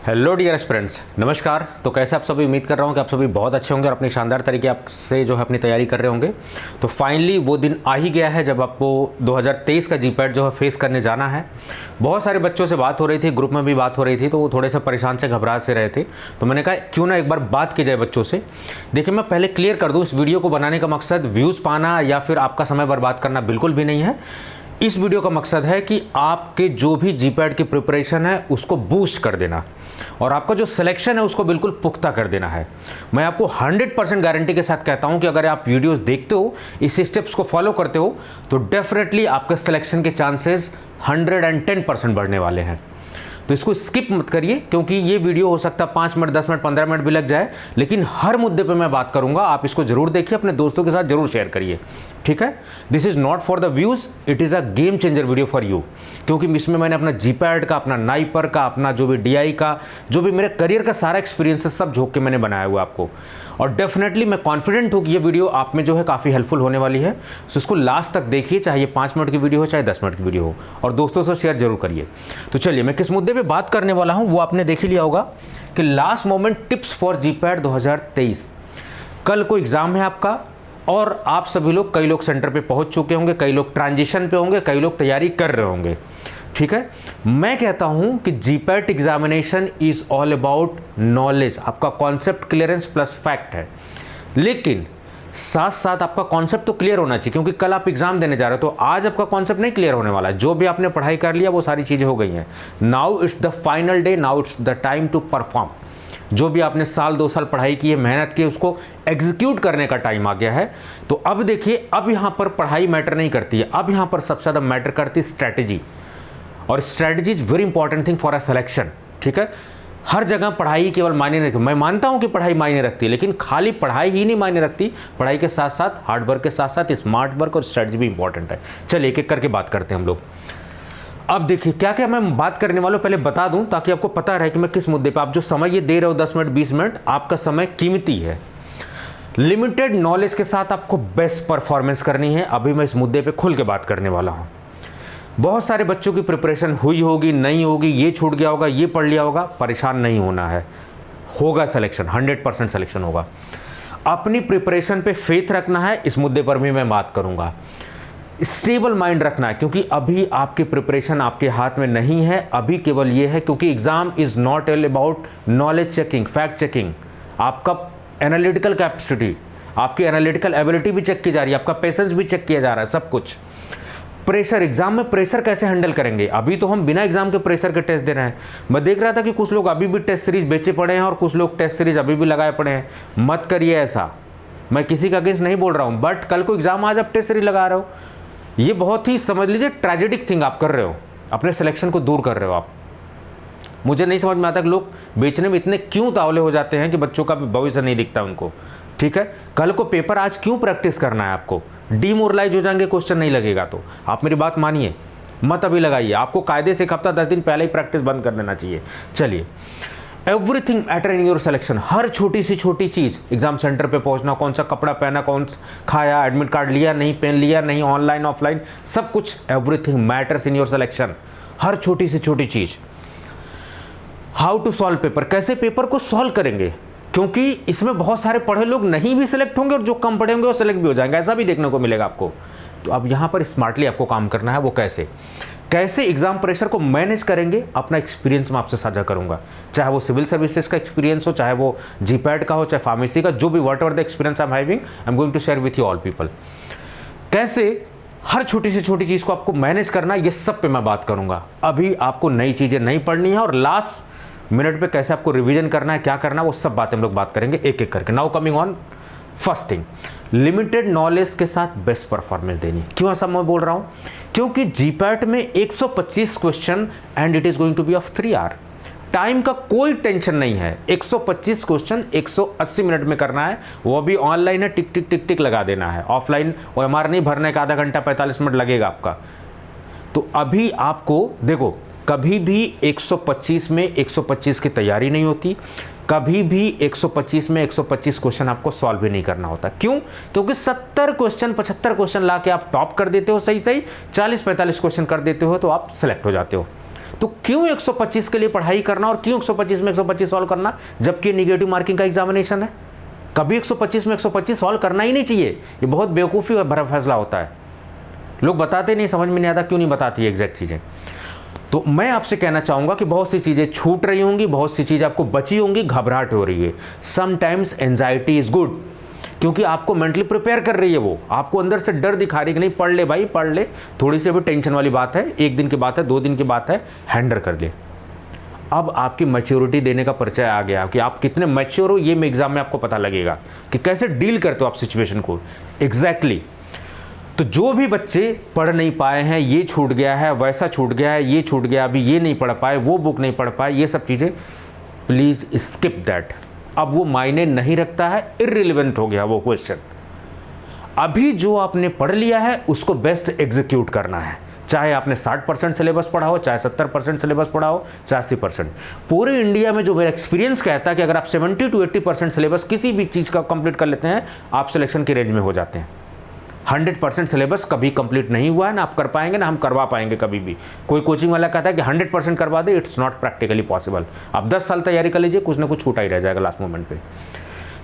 Hello dear friends, नमस्कार। तो कैसे आप सभी, उम्मीद कर रहा हूँ कि आप सभी बहुत अच्छे होंगे और अपनी शानदार तरीके आपसे जो है अपनी तैयारी कर रहे होंगे। तो फाइनली वो दिन आ ही गया है जब आपको 2023 का जीपैट जो है फेस करने जाना है। बहुत सारे बच्चों से बात हो रही थी, ग्रुप में भी बात हो रही थी, तो वो थोड़े से परेशान से घबराहट से रहे थे। तो मैंने कहा क्यों ना एक बार बात की जाए बच्चों से। देखिए, मैं पहले क्लियर कर दूँ, इस वीडियो को बनाने का मकसद व्यूज़ पाना या फिर आपका समय बर्बाद करना बिल्कुल भी नहीं है। इस वीडियो का मकसद है कि आपके जो भी जीपैट की प्रिपरेशन है उसको बूस्ट कर देना और आपका जो सिलेक्शन है उसको बिल्कुल पुख्ता कर देना है। मैं आपको 100% गारंटी के साथ कहता हूं कि अगर आप वीडियोस देखते हो, इस स्टेप्स को फॉलो करते हो, तो डेफिनेटली आपके सिलेक्शन के चांसेस 110% बढ़ने वाले हैं। तो इसको स्किप मत करिए, क्योंकि ये वीडियो हो सकता है 5 मिनट, 10 मिनट, 15 मिनट भी लग जाए, लेकिन हर मुद्दे पे मैं बात करूंगा। आप इसको जरूर देखिए, अपने दोस्तों के साथ जरूर शेयर करिए, ठीक है। This is not for the views, it is a game changer video for you, क्योंकि इसमें मैंने अपना जीपैट का, अपना नाइपर का, अपना जो भी डीआई का, जो भी मेरे करियर का सारा एक्सपीरियंस है, सब झोंक के मैंने बनाया हुआ आपको। और डेफिनेटली मैं कॉन्फिडेंट हूँ कि ये वीडियो आप में जो है काफ़ी हेल्पफुल होने वाली है। सो इसको लास्ट तक देखिए, चाहे ये 5 मिनट की वीडियो हो, चाहे 10 मिनट की वीडियो हो, और दोस्तों से शेयर जरूर करिए। तो चलिए, मैं किस मुद्दे पे बात करने वाला हूँ वो आपने देख ही लिया होगा कि last moment tips for GPAT 2023। कल को एग्ज़ाम है आपका और आप सभी लोग, कई लोग सेंटर पे पहुंच चुके होंगे, कई लोग ट्रांजिशन पे होंगे, कई लोग तैयारी कर रहे होंगे, ठीक है। मैं कहता हूं कि GPAT examination is all about knowledge. आपका कॉन्सेप्ट क्लियरेंस प्लस फैक्ट है, लेकिन साथ साथ आपका कॉन्सेप्ट तो क्लियर होना चाहिए, क्योंकि कल आप एग्जाम देने जा रहे हो। तो आज आपका कॉन्सेप्ट नहीं क्लियर होने वाला है। जो भी आपने पढ़ाई कर लिया वो सारी चीजें हो गई हैं। Now it's the final day, now it's the time to perform. जो भी आपने साल 2 साल पढ़ाई की है, मेहनत की है, उसको एग्जीक्यूट करने का टाइम आ गया है। तो अब देखिए, अब यहां पर पढ़ाई मैटर नहीं करती है, अब यहां पर सबसे ज्यादा मैटर करती है स्ट्रैटेजी। और strategy is very important thing for a selection, ठीक है। हर जगह पढ़ाई केवल मायने नहीं रखती। मैं मानता हूं कि पढ़ाई मायने रखती है, लेकिन खाली पढ़ाई ही नहीं मायने रखती। पढ़ाई के साथ साथ हार्ड वर्क के साथ साथ स्मार्ट वर्क और स्ट्रैटेजी भी इंपॉर्टेंट है। चलिए एक एक करके बात करते हैं हम लोग। अब देखिए क्या क्या मैं बात करने वाला हूं, पहले बता दूं ताकि आपको पता रहे कि मैं किस मुद्दे पे। आप जो समय ये दे रहे हो 10 मिनट 20 मिनट, आपका समय कीमती है। लिमिटेड नॉलेज के साथ आपको बेस्ट परफॉर्मेंस करनी है। अभी मैं इस मुद्दे पे खुल के बात करने वाला हूं। बहुत सारे बच्चों की प्रिपरेशन हुई होगी, नहीं होगी, ये छूट गया होगा, ये पढ़ लिया होगा, परेशान नहीं होना है। होगा सिलेक्शन, 100% सिलेक्शन होगा। अपनी प्रिपरेशन पे फेथ रखना है, इस मुद्दे पर भी मैं बात करूंगा। स्टेबल माइंड रखना है, क्योंकि अभी आपकी प्रिपरेशन आपके हाथ में नहीं है। अभी केवल ये है, क्योंकि exam is not all about knowledge checking, fact checking. आपका एनालिटिकल कैपेसिटी, आपकी एनालिटिकल एबिलिटी भी चेक की जा रही है, आपका पेशेंस भी चेक किया जा रहा है, सब कुछ। प्रेशर, एग्जाम में प्रेशर कैसे हैंडल करेंगे। अभी तो हम बिना एग्जाम के प्रेशर के टेस्ट दे रहे हैं। मैं देख रहा था कि कुछ लोग अभी भी टेस्ट सीरीज बेचे पड़े हैं और कुछ लोग टेस्ट सीरीज अभी भी लगाए पड़े हैं। मत करिए ऐसा। मैं किसी का अगेंस्ट नहीं बोल रहा हूं, बट कल को एग्जाम आज आप टेस्ट सीरीज लगा रहे हो, ये बहुत ही, समझ लीजिए, ट्रेजेडिक थिंग आप कर रहे हो। अपने सिलेक्शन को दूर कर रहे हो आप। मुझे नहीं समझ में आता कि लोग बेचने में इतने क्यों तावले हो जाते हैं कि बच्चों का भविष्य नहीं दिखता उनको, ठीक है। कल को पेपर आज क्यों प्रैक्टिस करना है आपको। डीमोरलाइज हो जाएंगे, क्वेश्चन नहीं लगेगा तो। आप मेरी बात मानिए, मत अभी लगाइए। आपको कायदे से 1 हफ्ता 10 दिन पहले ही प्रैक्टिस बंद कर देना चाहिए। चलिए, everything matter in your selection. हर छोटी सी छोटी चीज, एग्जाम सेंटर पे पहुंचना, कौन सा कपड़ा पहना, कौन खाया, एडमिट कार्ड लिया नहीं, पेन लिया नहीं, ऑनलाइन ऑफलाइन, सब कुछ, everything matters in your selection. हर छोटी सी छोटी चीज। हाउ टू सॉल्व पेपर, कैसे पेपर को सॉल्व करेंगे, क्योंकि इसमें बहुत सारे पढ़े लोग नहीं भी सिलेक्ट होंगे और जो कम पढ़े होंगे वो सिलेक्ट भी हो जाएंगे, ऐसा भी देखने को मिलेगा आपको। तो अब यहां पर स्मार्टली आपको काम करना है। वो कैसे एग्जाम प्रेशर को मैनेज करेंगे, अपना एक्सपीरियंस मैं आपसे साझा करूंगा। चाहे वो सिविल सर्विसेज का एक्सपीरियंस हो, चाहे वो जीपैट का हो, चाहे फार्मेसी का, जो भी whatever the experience I am having, I am going to share with you all people. कैसे हर छोटी से छोटी चीज को आपको मैनेज करना, ये सब पे मैं बात करूंगा। अभी आपको नई चीजें नहीं पढ़नी है और लास्ट मिनट पे कैसे आपको रिवीजन करना है, क्या करना है, वो सब बातें हम लोग बात करेंगे एक एक करके। Now coming on first thing, limited knowledge के साथ बेस्ट परफॉर्मेंस देनी। क्यों ऐसा मैं बोल रहा हूं, क्योंकि जीपैट में 125 question and it is going to be of 3 hour. Time का कोई टेंशन नहीं है। 125 क्वेश्चन 180 मिनट में करना है, वो भी ऑनलाइन है, टिक टिक टिक टिक लगा देना है। ऑफलाइन OMR नहीं भरने का, आधा घंटा 45 मिनट लगेगा आपका। तो अभी आपको देखो, कभी भी 125 में 125 की तैयारी नहीं होती, कभी भी 125 में 125 क्वेश्चन आपको सॉल्व भी नहीं करना होता। क्यों? क्योंकि 70 क्वेश्चन 75 क्वेश्चन ला के आप टॉप कर देते हो, सही 40-45 क्वेश्चन कर देते हो तो आप सेलेक्ट हो जाते हो। तो क्यों 125 के लिए पढ़ाई करना और क्यों 125 में 125 सॉल्व करना, जबकि निगेटिव मार्किंग का एग्जामिनेशन है। कभी 125 में 125 सॉल्व करना ही नहीं चाहिए, ये बहुत बेवकूफ़ी भरा फैसला होता है। लोग बताते नहीं, समझ में नहीं आता क्यों नहीं बताती एग्जैक्ट चीज़ें। तो मैं आपसे कहना चाहूँगा कि बहुत सी चीज़ें छूट रही होंगी, बहुत सी चीज़ें आपको बची होंगी, घबराहट हो रही है। समटाइम्स एंजाइटी इज़ गुड, क्योंकि आपको मेंटली प्रिपेयर कर रही है, वो आपको अंदर से डर दिखा रही है कि नहीं पढ़ ले भाई पढ़ ले, थोड़ी सी अभी टेंशन वाली बात है, 1 दिन की बात है, 2 दिन की बात है, हैंडल कर ले। अब आपकी मैच्योरिटी देने का परिचय आ गया कि आप कितने मैच्योर हो, ये एग्जाम में आपको पता लगेगा कि कैसे डील करते हो आप सिचुएशन को एग्जैक्टली। तो जो भी बच्चे पढ़ नहीं पाए हैं, ये छूट गया है, वैसा छूट गया है, ये छूट गया, अभी ये नहीं पढ़ पाए, वो बुक नहीं पढ़ पाए, ये सब चीज़ें प्लीज़ स्किप दैट। अब वो मायने नहीं रखता है, इररिलेवेंट हो गया वो क्वेश्चन। अभी जो आपने पढ़ लिया है उसको बेस्ट एग्जीक्यूट करना है, चाहे आपने 60% सिलेबस पढ़ा हो, चाहे 70% सिलेबस पढ़ा हो, चाहे 80%। पूरे इंडिया में जो मेरा एक्सपीरियंस कहता है कि अगर आप 70 to 80% सिलेबस किसी भी चीज़ का कंप्लीट कर लेते हैं, आप सिलेक्शन की रेंज में हो जाते हैं। 100% सिलेबस कभी कंप्लीट नहीं हुआ है, ना आप कर पाएंगे ना हम करवा पाएंगे कभी भी। कोई कोचिंग वाला कहता है कि 100% करवा दे, इट्स नॉट प्रैक्टिकली पॉसिबल। आप 10 साल तैयारी कर लीजिए, कुछ ना कुछ छूटा ही रह जाएगा लास्ट मोमेंट पे।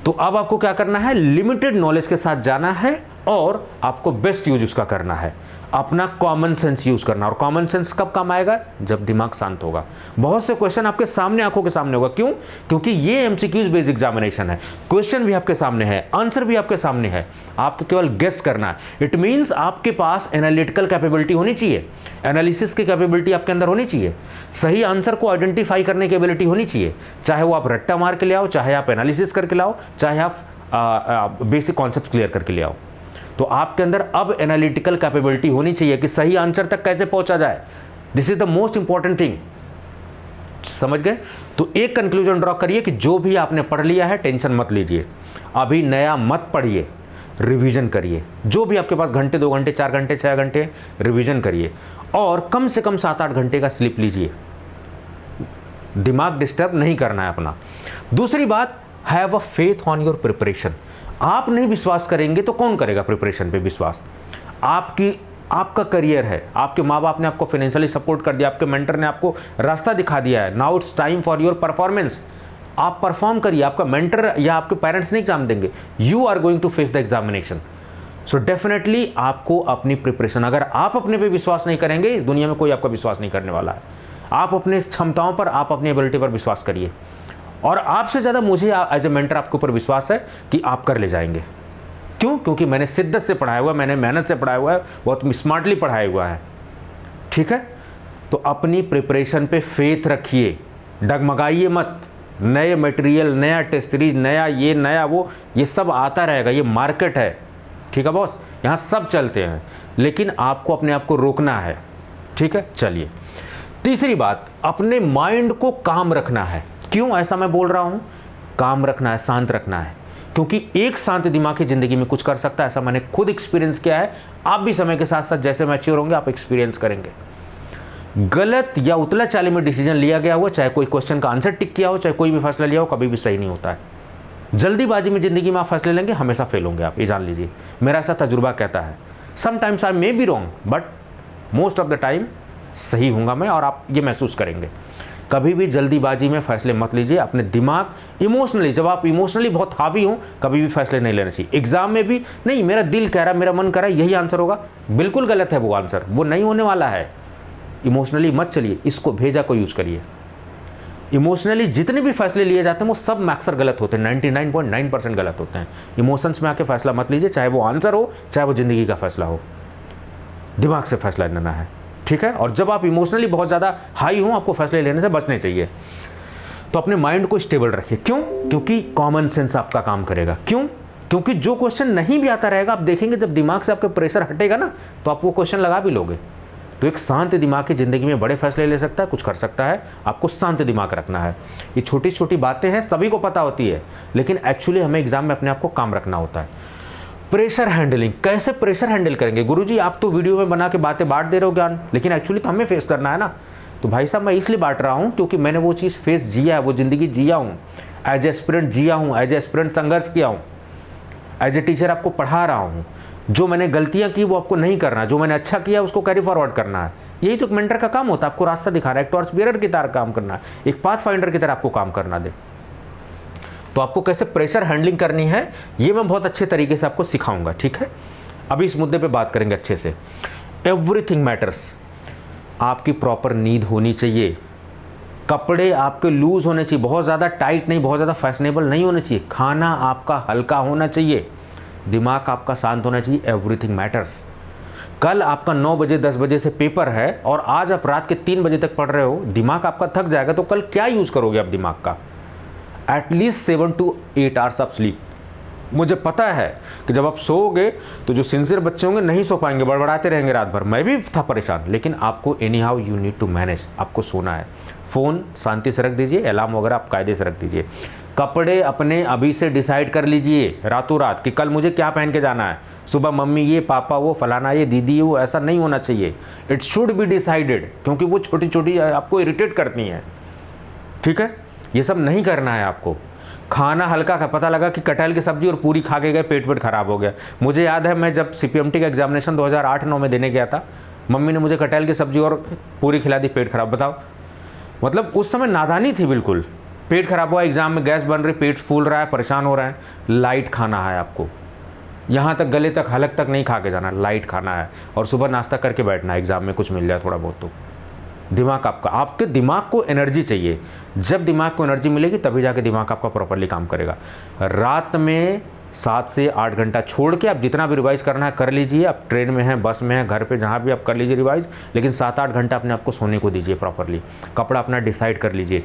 तो अब आपको क्या करना है, लिमिटेड नॉलेज के साथ जाना है और आपको बेस्ट यूज उसका करना है, अपना कॉमन सेंस यूज करना। और कॉमन सेंस कब काम आएगा, जब दिमाग शांत होगा। बहुत से क्वेश्चन आपके सामने, आंखों के सामने होगा। क्यों? क्योंकि ये एमसीक्यूज बेस्ड एग्जामिनेशन है, क्वेश्चन भी आपके सामने है, आंसर भी आपके सामने है, आपको केवल गेस करना है। इट मींस आपके पास एनालिटिकल कैपेबिलिटी होनी चाहिए, एनालिसिस की कैपेबिलिटी आपके अंदर होनी चाहिए, सही आंसर को आइडेंटिफाई करने की एबिलिटी होनी चाहिए। चाहे वो आप रट्टा मार के ले आओ, चाहे आप एनालिसिस करके लाओ, चाहे आप बेसिक कॉन्सेप्ट क्लियर करके ले आओ। तो आपके अंदर अब एनालिटिकल कैपेबिलिटी होनी चाहिए कि सही आंसर तक कैसे पहुंचा जाए। This is the most important thing. समझ गए? तो एक कंक्लूजन ड्रॉ करिए कि जो भी आपने पढ़ लिया है टेंशन मत लीजिए, अभी नया मत पढ़िए, रिवीजन करिए। जो भी आपके पास घंटे, 2 घंटे, 4 घंटे, 6 घंटे रिवीजन करिए और कम से कम 7-8 घंटे का स्लीप लीजिए। दिमाग डिस्टर्ब नहीं करना है अपना। दूसरी बात, have a faith on your preparation. आप नहीं विश्वास करेंगे तो कौन करेगा प्रिपरेशन पे विश्वास? आपका करियर है, आपके माँ बाप ने आपको फाइनेंशियली सपोर्ट कर दिया, आपके मेंटर ने आपको रास्ता दिखा दिया है। Now it's time for your performance. आप परफॉर्म करिए, आपका मेंटर या आपके पेरेंट्स नहीं एग्जाम देंगे, you are going to face the examination. So definitely आपको अपनी प्रिपरेशन, अगर आप अपने पे विश्वास नहीं करेंगे, इस दुनिया में कोई आपका विश्वास नहीं करने वाला है। आप अपने क्षमताओं पर, आप अपनी एबिलिटी पर विश्वास करिए और आपसे ज़्यादा मुझे एज ए मेंटर आपके ऊपर विश्वास है कि आप कर ले जाएंगे। क्यों? क्योंकि मैंने शिद्दत से पढ़ाया हुआ है, मैंने मेहनत से पढ़ाया हुआ है, बहुत स्मार्टली पढ़ाया हुआ है। ठीक है? तो अपनी प्रिपरेशन पे फेथ रखिए, डगमगाइए मत। नए मटेरियल, नया टेस्ट सीरीज, नया ये नया वो, ये सब आता रहेगा, ये मार्केट है। ठीक है बॉस, यहाँ सब चलते हैं, लेकिन आपको अपने आप को रोकना है। ठीक है? चलिए, तीसरी बात, अपने माइंड को काम रखना है। क्यों ऐसा मैं बोल रहा हूं? काम रखना है, शांत रखना है, क्योंकि एक शांत दिमाग की जिंदगी में कुछ कर सकता है, ऐसा मैंने खुद एक्सपीरियंस किया है। आप भी समय के साथ साथ जैसे मैच्योर होंगे आप एक्सपीरियंस करेंगे। गलत या उतला चाली में डिसीजन लिया गया हो, चाहे कोई क्वेश्चन का आंसर टिक किया हो, चाहे कोई भी फैसला लिया हो, कभी भी सही नहीं होता है। जल्दीबाजी में जिंदगी में आप फैसले लेंगे, हमेशा फेल होंगे आप, ये जान लीजिए। मेरा ऐसा तजुर्बा कहता है। Sometimes I may be wrong, but most of the time सही होऊंगा मैं, और आप ये महसूस करेंगे। कभी भी जल्दीबाजी में फैसले मत लीजिए। अपने दिमाग इमोशनली, जब आप इमोशनली बहुत हावी हो, कभी भी फैसले नहीं लेना चाहिए। एग्जाम में भी नहीं, मेरा दिल कह रहा है, मेरा मन कह रहा है यही आंसर होगा, बिल्कुल गलत है वो आंसर, वो नहीं होने वाला है। इमोशनली मत चलिए, इसको भेजा को यूज करिए। इमोशनली जितने भी फैसले लिए जाते हैं वो सब अक्सर गलत होते हैं, 99.9% गलत होते हैं। इमोशंस में आके फैसला मत लीजिए, चाहे वो आंसर हो, चाहे वो जिंदगी का फैसला हो। दिमाग से फैसला लेना है। ठीक है? और जब आप इमोशनली बहुत ज़्यादा हाई हो, आपको फैसले लेने से बचने चाहिए। तो अपने माइंड को स्टेबल रखिए। क्यों? क्योंकि कॉमन सेंस आपका काम करेगा। क्यों? क्योंकि जो क्वेश्चन नहीं भी आता रहेगा, आप देखेंगे जब दिमाग से आपका प्रेशर हटेगा ना, तो आप वो क्वेश्चन लगा भी लोगे। तो एक शांत दिमाग की ज़िंदगी में बड़े फैसले ले सकता है, कुछ कर सकता है। आपको शांत दिमाग रखना है। ये छोटी छोटी बातें हैं, सभी को पता होती है, लेकिन एक्चुअली हमें एग्जाम में अपने आप को काम रखना होता है। प्रेशर हैंडलिंग, कैसे प्रेशर हैंडल करेंगे? गुरुजी आप तो वीडियो में बना के बातें बांट दे रहे हो ज्ञान, लेकिन एक्चुअली तो हमें फेस करना है ना। तो भाई साहब मैं इसलिए बांट रहा हूँ क्योंकि मैंने वो चीज़ फेस जिया है, वो ज़िंदगी जिया हूँ, एज ए एस्पिरेंट जिया हूँ, एज ए एस्पिरेंट संघर्ष किया हूँ, एज ए टीचर आपको पढ़ा रहा हूँ। जो मैंने गलतियां की वो आपको नहीं करना, जो मैंने अच्छा किया उसको कैरी फॉरवर्ड करना है। यही तो एक मेंटर का काम होता है, आपको रास्ता दिखा रहा है, एक टॉर्च बियरर की तरह काम करना है, एक पाथ फाइंडर की तरह आपको काम करना दे। तो आपको कैसे प्रेशर हैंडलिंग करनी है ये मैं बहुत अच्छे तरीके से आपको सिखाऊंगा, ठीक है। अभी इस मुद्दे पे बात करेंगे अच्छे से। Everything matters. आपकी प्रॉपर नींद होनी चाहिए, कपड़े आपके लूज होने चाहिए, बहुत ज़्यादा टाइट नहीं, बहुत ज़्यादा फैशनेबल नहीं होने चाहिए, खाना आपका हल्का होना चाहिए, दिमाग आपका शांत होना चाहिए। Everything matters. कल आपका 9 बजे 10 बजे से पेपर है और आज आप रात के 3 बजे तक पढ़ रहे हो, दिमाग आपका थक जाएगा, तो कल क्या यूज़ करोगे आप दिमाग का? एटलीस्ट 7 to 8 आवर्स आप स्लीप। मुझे पता है कि जब आप सोओगे तो जो सिंसियर बच्चे होंगे नहीं सो पाएंगे, बड़बड़ाते रहेंगे रात भर, मैं भी था परेशान, लेकिन आपको anyhow you need to manage, आपको सोना है। फ़ोन शांति से रख दीजिए, अलार्म वगैरह आप कायदे से रख दीजिए। कपड़े अपने अभी से डिसाइड कर लीजिए रातों रात कि कल मुझे क्या पहन के जाना है। सुबह मम्मी ये, पापा वो, फलाना ये, दीदी वो, ऐसा नहीं होना चाहिए। इट शुड बी डिसाइडेड, क्योंकि वो छोटी छोटी आपको इरिटेट करती हैं, ठीक है। ये सब नहीं करना है आपको। खाना हल्का का, पता लगा कि कटहल की सब्जी और पूरी खा के गए, पेट खराब हो गया। मुझे याद है मैं जब CPMT का एग्जामिनेशन 2008-9 में देने गया था, मम्मी ने मुझे कटहल की सब्जी और पूरी खिला दी, पेट खराब। बताओ, मतलब उस समय नादानी थी बिल्कुल। पेट खराब हुआ, एग्जाम में गैस बन रही, पेट फूल रहा है, परेशान हो रहा है। लाइट खाना है आपको, यहाँ तक गले तक हलक तक नहीं खा के जाना, लाइट खाना है और सुबह नाश्ता करके बैठना है, एग्जाम में कुछ मिल जाए थोड़ा बहुत। तो दिमाग आपका, आपके दिमाग को एनर्जी चाहिए। जब दिमाग को एनर्जी मिलेगी तभी जाके दिमाग आपका प्रॉपरली काम करेगा। रात में 7 से 8 घंटा छोड़ के आप जितना भी रिवाइज करना है कर लीजिए। आप ट्रेन में हैं, बस में हैं, घर पे जहाँ भी आप कर लीजिए रिवाइज, लेकिन 7-8 घंटा अपने आपको सोने को दीजिए प्रॉपरली। कपड़ा अपना डिसाइड कर लीजिए।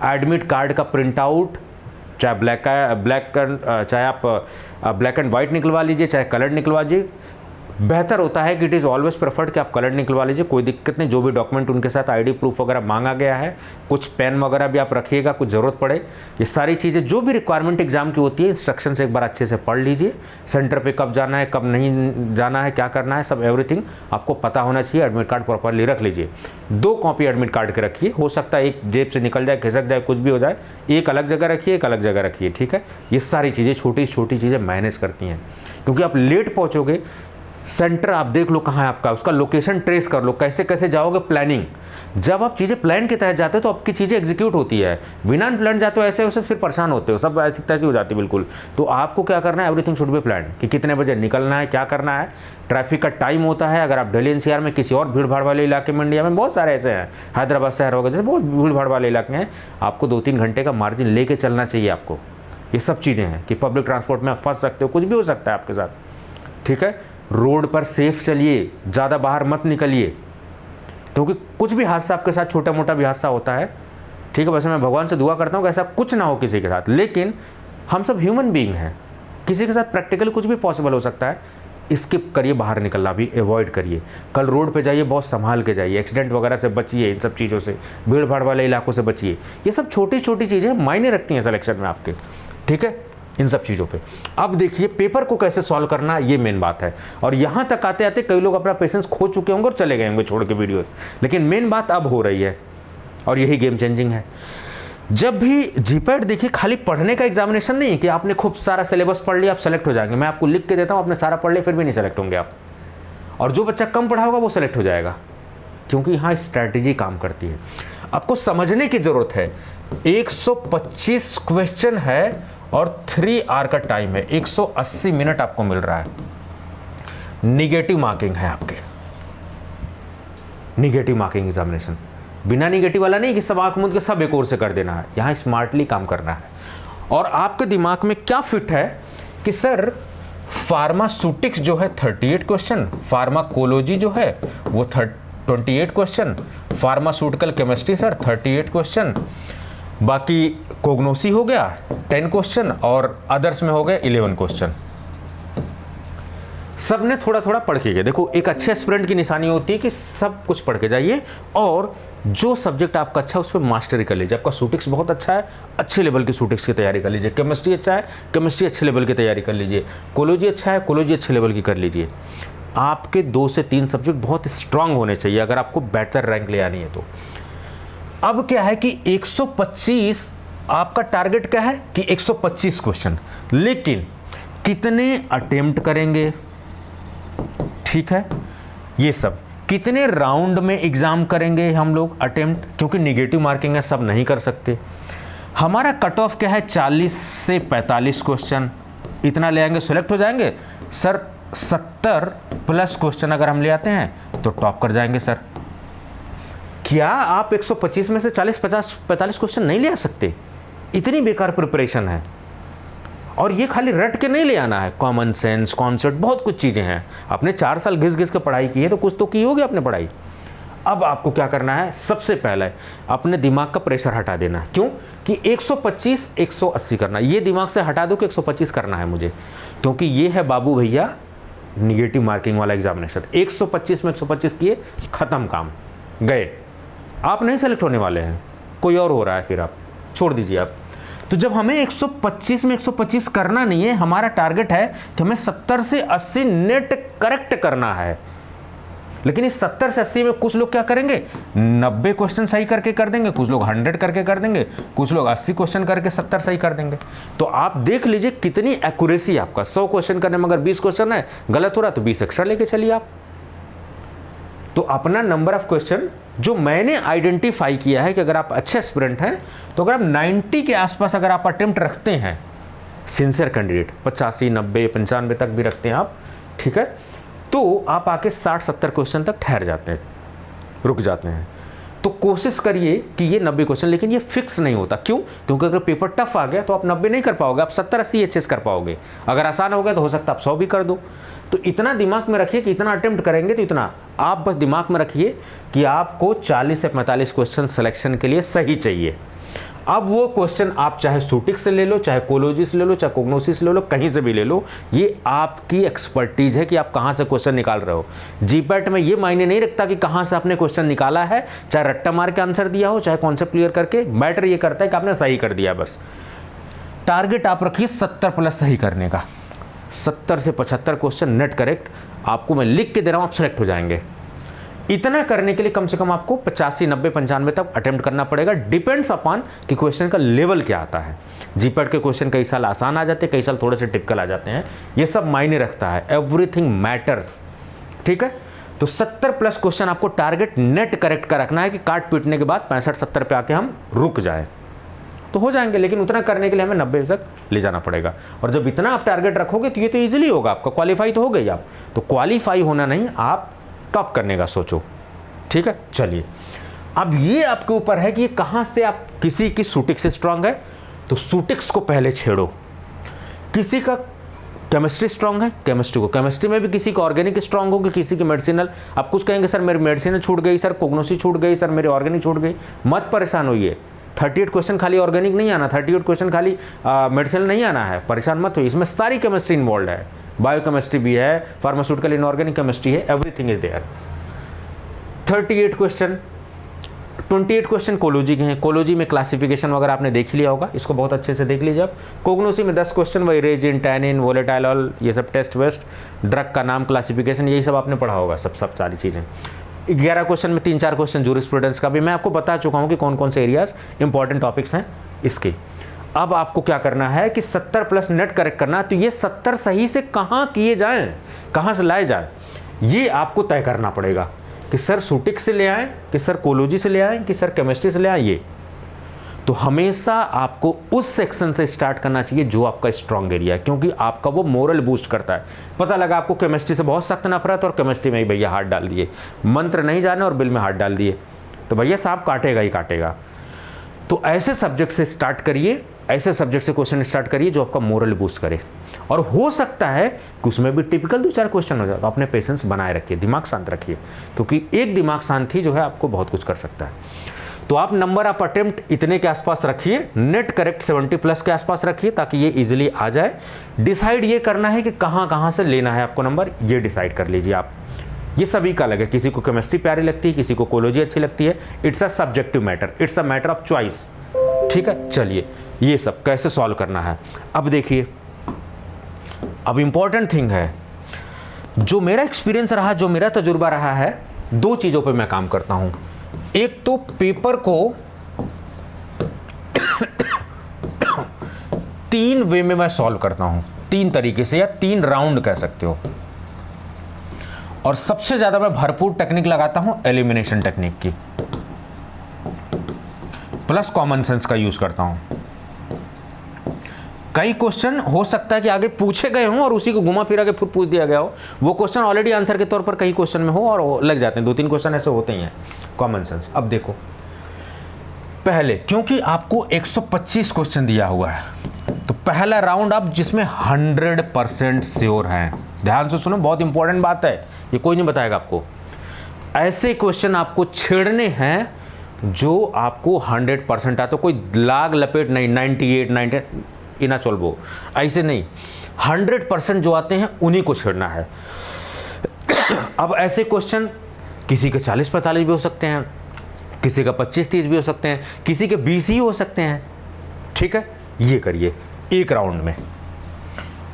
एडमिट कार्ड का प्रिंट आउट, चाहे चाहे आप ब्लैक एंड वाइट निकलवा लीजिए, चाहे कलर निकलवा लीजिए। बेहतर होता है कि इट इज़ ऑलवेज प्रेफर्ड कि आप कलर निकलवा लीजिए, कोई दिक्कत नहीं। जो भी डॉक्यूमेंट उनके साथ ID प्रूफ वगैरह मांगा गया है, कुछ पेन वगैरह भी आप रखिएगा, कुछ ज़रूरत पड़े। ये सारी चीज़ें जो भी रिक्वायरमेंट एग्जाम की होती है, इंस्ट्रक्शन से एक बार अच्छे से पढ़ लीजिए। सेंटर पे कब जाना है, कब नहीं जाना है, क्या करना है, सब एवरीथिंग आपको पता होना चाहिए। एडमिट कार्ड प्रॉपरली रख लीजिए। 2 कॉपी एडमिट कार्ड के रखिए, हो सकता है एक जेब से निकल जाए, खिसक जाए, कुछ भी हो जाए। एक अलग जगह रखिए, एक अलग जगह रखिए, ठीक है। ये सारी चीज़ें छोटी छोटी चीज़ें मैनेज करती हैं, क्योंकि आप लेट पहुँचोगे। सेंटर आप देख लो कहाँ है आपका, उसका लोकेशन ट्रेस कर लो, कैसे कैसे जाओगे, प्लानिंग। जब आप चीज़ें प्लान के तहत जाते हो तो आपकी चीज़ें एग्जीक्यूट होती है। बिना प्लान जाते हो ऐसे वैसे फिर परेशान होते हो, सब ऐसी तैसी हो जाती है बिल्कुल। तो आपको क्या करना है, एवरीथिंग शुड बी प्लान, कि कितने बजे निकलना है, क्या करना है। ट्रैफिक का टाइम होता है। अगर आप दिल्ली NCR में किसी और भीड़ भाड़ वाले इलाके में, इंडिया में बहुत सारे ऐसे हैं, हैदराबाद शहर हो गए जैसे बहुत भीड़ भाड़ वाले इलाके हैं, आपको 2-3 घंटे का मार्जिन लेके चलना चाहिए आपको। ये सब चीज़ें हैं कि पब्लिक ट्रांसपोर्ट में आप फंस सकते हो, कुछ भी हो सकता है आपके साथ, ठीक है। रोड पर सेफ चलिए, ज़्यादा बाहर मत निकलिए, क्योंकि कुछ भी हादसा आपके साथ, छोटा मोटा भी हादसा होता है, ठीक है। वैसे मैं भगवान से दुआ करता हूँ कि ऐसा कुछ ना हो किसी के साथ, लेकिन हम सब ह्यूमन बीइंग हैं, किसी के साथ प्रैक्टिकली कुछ भी पॉसिबल हो सकता है। स्किप करिए, बाहर निकलना भी अवॉइड करिए। कल रोड पे जाइए, बहुत संभाल के जाइए, एक्सीडेंट वगैरह से बचिए, इन सब चीज़ों से, भीड़ भाड़ वाले इलाकों से बचिए। ये सब छोटी छोटी चीज़ें मायने रखती हैं सिलेक्शन में आपके, ठीक है, इन सब चीज़ों पे। अब देखिए पेपर को कैसे सॉल्व करना, ये मेन बात है। और यहाँ तक आते आते कई लोग अपना पेशेंस खो चुके होंगे और चले गए होंगे छोड़ के वीडियोस, लेकिन मेन बात अब हो रही है और यही गेम चेंजिंग है। जब भी जीपैट देखिए, खाली पढ़ने का एग्जामिनेशन नहीं है कि आपने खूब सारा सिलेबस पढ़ लिया आप सेलेक्ट हो जाएंगे। मैं आपको लिख के देता हूँ, आपने सारा पढ़ लिया फिर भी नहीं सेलेक्ट होंगे आप। और जो बच्चा कम पढ़ा होगा वो सेलेक्ट हो जाएगा, क्योंकि यहाँ स्ट्रैटेजी काम करती है। आपको समझने की जरूरत है। 125 क्वेश्चन है और 3 आवर का टाइम है, 180 मिनट आपको मिल रहा है। निगेटिव मार्किंग है आपके, निगेटिव मार्किंग एग्जामिनेशन। बिना निगेटिव वाला नहीं कि सब आंख मूंद के सब एक और से कर देना है, यहाँ स्मार्टली काम करना है। और आपके दिमाग में क्या फिट है कि सर फार्मास्यूटिक्स जो है 38 क्वेश्चन, फार्माकोलॉजी जो है वो 28 question, pharmaceutical chemistry sir 38 question, बाकी कोग्नोसी हो गया 10 क्वेश्चन और अदर्स में हो गए 11 क्वेश्चन। सब ने थोड़ा थोड़ा पढ़ के गए। देखो एक अच्छे एस्पिरेंट की निशानी होती है कि सब कुछ पढ़ के जाइए और जो सब्जेक्ट आपका अच्छा है उस पर मास्टरी कर लीजिए। आपका सूटिक्स बहुत अच्छा है, अच्छे लेवल की सूटिक्स की तैयारी कर लीजिए। केमिस्ट्री अच्छा है, केमिस्ट्री अच्छे लेवल की तैयारी कर लीजिए। कोलॉजी अच्छा है, कोलॉजी अच्छे लेवल की कर लीजिए। आपके 2 से 3 सब्जेक्ट बहुत स्ट्रांग होने चाहिए अगर आपको बेटर रैंक ले आनी है तो। अब क्या है कि 125 आपका टारगेट क्या है कि 125 क्वेश्चन, लेकिन कितने अटेम्प्ट करेंगे, ठीक है। ये सब कितने राउंड में एग्जाम करेंगे हम लोग अटेम्प्ट, क्योंकि निगेटिव मार्किंग है, सब नहीं कर सकते। हमारा कट ऑफ क्या है, 40 से 45 क्वेश्चन, इतना ले आएंगे सेलेक्ट हो जाएंगे सर। 70 प्लस क्वेश्चन अगर हम ले आते हैं तो टॉप कर जाएंगे सर। क्या आप 125 में से 40, 50, 45 क्वेश्चन नहीं ले आ सकते? इतनी बेकार प्रिपरेशन है। और ये खाली रट के नहीं ले आना है, कॉमन सेंस, कॉन्सेप्ट, बहुत कुछ चीज़ें हैं। आपने 4 साल घिस घिस के पढ़ाई की है तो कुछ तो की होगी आपने पढ़ाई। अब आपको क्या करना है, सबसे पहले अपने दिमाग का प्रेशर हटा देना। क्यों कि 125 180 करना, ये दिमाग से हटा दो कि 125 करना है मुझे, क्योंकि ये है बाबू भैया निगेटिव मार्किंग वाला एग्जामिनेशन। 125 में 125 किए, खत्म, काम गए। आप नहीं सेलेक्ट होने वाले हैं, कोई और हो रहा है, फिर आप छोड़ दीजिए आप। तो जब हमें 125 में 125 करना नहीं है, हमारा टारगेट है कि हमें 70 से 80 नेट करेक्ट करना है। लेकिन इस 70 से 80 में कुछ लोग क्या करेंगे, 90 क्वेश्चन सही करके कर देंगे, कुछ लोग 100 करके कर देंगे, कुछ लोग 80 क्वेश्चन करके 70 सही कर देंगे। तो आप देख लीजिए कितनी एक्यूरेसी आपका। 100 क्वेश्चन करने में अगर 20 क्वेश्चन है गलत हो रहा तो 20 एक्स्ट्रा लेके चलिए आप। तो अपना नंबर ऑफ क्वेश्चन जो मैंने आइडेंटिफाई किया है कि अगर आप अच्छे एस्पिरेंट हैं तो अगर आप 90 के आसपास अगर आप अटेम्प्ट रखते हैं, सिंसियर कैंडिडेट 85, 90, 95 तक भी रखते हैं आप, ठीक है, तो आप आके 60-70 क्वेश्चन तक ठहर जाते हैं, रुक जाते हैं। तो कोशिश करिए कि ये 90 क्वेश्चन, लेकिन ये फिक्स नहीं होता। क्यों? क्योंकि अगर पेपर टफ आ गया तो आप 90 नहीं कर पाओगे, आप 70-80 एचएस कर पाओगे। अगर आसान हो गया तो हो सकता है आप 100 भी कर दो। तो इतना दिमाग में रखिए कि इतना अटेम्प्ट करेंगे तो इतना, आप बस दिमाग में रखिए कि आपको 40 से 45 क्वेश्चन सिलेक्शन के लिए सही चाहिए। अब वो क्वेश्चन आप चाहे सूटिक्स से ले लो, चाहे कोलोजी से ले लो, चाहे कोग्नोसिस ले लो, कहीं से भी ले लो, ये आपकी एक्सपर्टीज है कि आप कहाँ से क्वेश्चन निकाल रहे हो। जीपैट में ये मायने नहीं रखता कि कहाँ से आपने क्वेश्चन निकाला है, चाहे रट्टा मार के आंसर दिया हो, चाहे कॉन्सेप्ट क्लियर करके, मैटर ये करता है कि आपने सही कर दिया। बस टारगेट आप रखिए 70 प्लस सही करने का। 70 से 75 क्वेश्चन नेट करेक्ट आपको मैं लिख के दे रहा हूँ, आप सेलेक्ट हो जाएंगे। इतना करने के लिए कम से कम आपको 85, 90, 95 तक अटेम्प्ट करना पड़ेगा। डिपेंड्स अपॉन कि क्वेश्चन का लेवल क्या आता है। जीपैट के क्वेश्चन कई साल आसान आ जाते हैं, कई साल थोड़े से टिपिकल आ जाते हैं, ये सब मायने रखता है। एवरीथिंग मैटर्स, ठीक है। तो 70 प्लस क्वेश्चन आपको टारगेट नेट करेक्ट का रखना है कि काट पीटने के बाद 65-70 पे आके हम रुक जाए तो हो जाएंगे। लेकिन उतना करने के लिए हमें 90 तक ले जाना पड़ेगा। और जब इतना आप टारगेट रखोगे तो ये तो ईजिली होगा, आपका क्वालिफाई तो हो गई आप। तो क्वालिफाई होना नहीं, आप टॉप करने का सोचो, ठीक है। चलिए, अब ये आपके ऊपर है कि ये कहाँ से आप, किसी की सूटिक्स से स्ट्रांग है तो सूटिक्स को पहले छेड़ो। किसी का केमिस्ट्री स्ट्रांग है, केमिस्ट्री को, केमिस्ट्री में भी किसी का ऑर्गेनिक स्ट्रांग होगी, किसी की मेडिसिनल। आप कुछ कहेंगे सर मेरी मेडिसिनल छूट गई, सर कोग्नोसी छूट गई, सर मेरी ऑर्गेनिक छूट गई, मत परेशान होइए। 38 क्वेश्चन खाली ऑर्गेनिक नहीं आना, 38 क्वेश्चन खाली मेडिसिनल नहीं आना है, परेशान मत हो। इसमें सारी केमिस्ट्री इन्वॉल्व है, बायोकेमिस्ट्री भी है, फार्मास्यूटिकल इनऑर्गेनिक केमिस्ट्री है, everything is there. 38 question, 28 question कोलोजी के हैं। कोलोजी में क्लासिफिकेशन वगैरह आपने देख लिया होगा, इसको बहुत अच्छे से देख लीजिए आप। कोग्नोसी में 10 क्वेश्चन, वही रेजिन, टैनिन, वोलेटाइल, ये सब टेस्ट वेस्ट, ड्रग का नाम, क्लासिफिकेशन, यही सब आपने पढ़ा होगा, सब सारी चीज़ें। 11 क्वेश्चन में 3-4 क्वेश्चन जूरिस्प्रूडेंस का भी मैं आपको बता चुका हूँ कि कौन कौन से एरियाज इंपॉर्टेंट टॉपिक्स हैं इसके। अब आपको क्या करना है कि 70 प्लस नेट करेक्ट करना है। तो ये 70 सही से कहाँ किए जाएं, कहाँ से लाए जाएं, ये आपको तय करना पड़ेगा कि सर सूटिक्स से ले आएं, कि सर कोलोजी से ले आएं, कि सर केमिस्ट्री से ले आएं। ये तो हमेशा आपको उस सेक्शन से स्टार्ट करना चाहिए जो आपका स्ट्रॉन्ग एरिया है, क्योंकि आपका वो मोरल बूस्ट करता है। पता लगा आपको केमिस्ट्री से बहुत सख्त नफरत और केमिस्ट्री में ही भैया हाथ डाल दिए, मंत्र नहीं जाने और बिल में हाथ डाल दिए, तो भैया सांप काटेगा ही काटेगा। तो ऐसे सब्जेक्ट से स्टार्ट करिए, ऐसे सब्जेक्ट से क्वेश्चन स्टार्ट करिए जो आपका मोरल बूस्ट करे। और हो सकता है कि उसमें भी टिपिकल 2-4 क्वेश्चन हो जाए, तो अपने पेशेंस बनाए रखिए, दिमाग शांत रखिए, क्योंकि एक दिमाग शांत ही जो है आपको बहुत कुछ कर सकता है। तो आप नंबर ऑफ अटेम्प्ट इतने के आसपास रखिए, नेट करेक्ट 70 प्लस के आसपास रखिए ताकि ये इजीली आ जाए। डिसाइड ये करना है कि कहाँ से लेना है आपको नंबर, ये डिसाइड कर लीजिए आप। ये सभी का अलग है, किसी को केमिस्ट्री प्यारी लगती है, किसी को कोलोजी अच्छी लगती है। It's a subjective matter, it's a matter of choice, ठीक है। चलिए, ये सब कैसे सॉल्व करना है अब देखिए। अब इंपॉर्टेंट थिंग है, जो मेरा एक्सपीरियंस रहा, जो मेरा तजुर्बा रहा है, 2 चीज़ों पे मैं काम करता हूं। एक तो पेपर को 3 वे में मैं सॉल्व करता हूं, 3 तरीके से, या 3 राउंड कह सकते हो। और सबसे ज्यादा मैं भरपूर टेक्निक लगाता हूं एलिमिनेशन टेक्निक की, प्लस कॉमन सेंस का यूज करता हूं। कई क्वेश्चन हो सकता है कि आगे पूछे गए हों और उसी को घुमा फिरा के फिर पूछ दिया गया हो, वो क्वेश्चन ऑलरेडी आंसर के तौर पर कई क्वेश्चन में हो और लग जाते हैं, 2-3 क्वेश्चन ऐसे होते ही हैं कॉमन सेंस। अब देखो पहले, क्योंकि आपको 125 क्वेश्चन दिया हुआ है, तो पहला राउंड आप जिसमें 100% श्योर हैं, ध्यान से सुनो, बहुत इंपॉर्टेंट बात है, ये कोई नहीं बताएगा आपको। ऐसे क्वेश्चन आपको छेड़ने हैं जो आपको 100% आता, कोई लाग लपेट नहीं, 98, 90 इना चलबो, ऐसे नहीं, 100% जो आते हैं उन्हीं को छेड़ना है। अब ऐसे क्वेश्चन किसी के 40-45 भी हो सकते हैं, किसी का 25-30 भी हो सकते हैं, किसी के 20 ही हो सकते हैं, ठीक है। ये करिए एक राउंड में।